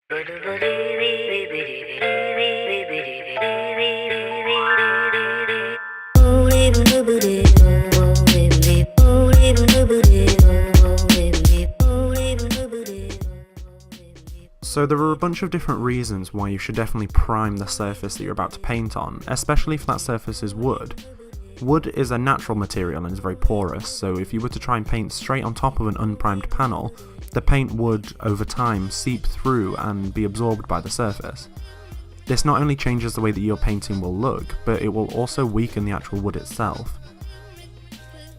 So there are a bunch of different reasons why you should definitely prime the surface that you're about to paint on, especially if that surface is wood. Wood is a natural material and is very porous, so if you were to try and paint straight on top of an unprimed panel, the paint would, over time, seep through and be absorbed by the surface. This not only changes the way that your painting will look, but it will also weaken the actual wood itself.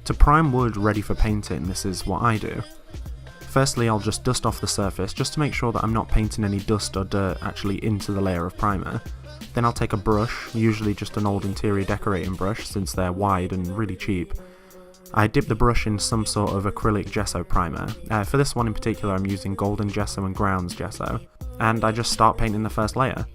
To prime wood ready for painting, this is what I do. Firstly, I'll just dust off the surface just to make sure that I'm not painting any dust or dirt actually into the layer of primer. Then I'll take a brush, usually just an old interior decorating brush since they're wide and really cheap. I dip the brush in some sort of acrylic gesso primer. For this one in particular I'm using golden gesso and grounds gesso, and I just start painting the first layer.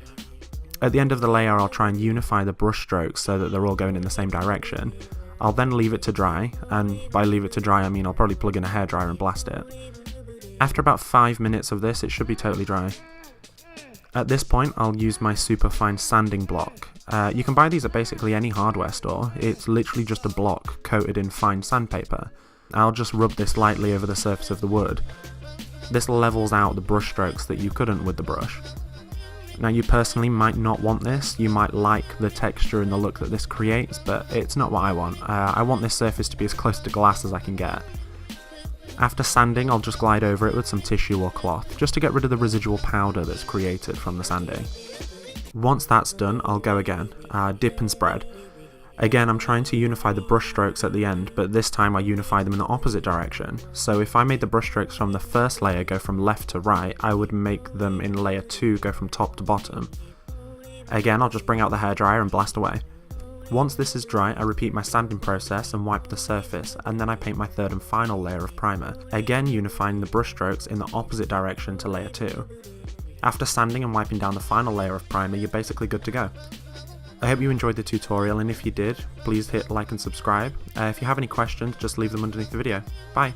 At the end of the layer I'll try and unify the brush strokes so that they're all going in the same direction. I'll then leave it to dry, and by leave it to dry I mean I'll probably plug in a hairdryer and blast it. After about 5 minutes of this, it should be totally dry. At this point, I'll use my super fine sanding block. You can buy these at basically any hardware store. It's literally just a block coated in fine sandpaper. I'll just rub this lightly over the surface of the wood. This levels out the brush strokes that you couldn't with the brush. Now you personally might not want this, you might like the texture and the look that this creates, but it's not what I want. I want this surface to be as close to glass as I can get. After sanding, I'll just glide over it with some tissue or cloth, just to get rid of the residual powder that's created from the sanding. Once that's done, I'll go again, dip and spread. Again, I'm trying to unify the brush strokes at the end, but this time I unify them in the opposite direction. So if I made the brush strokes from the first layer go from left to right, I would make them in layer 2 go from top to bottom. Again, I'll just bring out the hairdryer and blast away. Once this is dry, I repeat my sanding process and wipe the surface, and then I paint my third and final layer of primer, again unifying the brush strokes in the opposite direction to layer 2. After sanding and wiping down the final layer of primer, you're basically good to go. I hope you enjoyed the tutorial, and if you did, please hit like and subscribe. If you have any questions, just leave them underneath the video. Bye!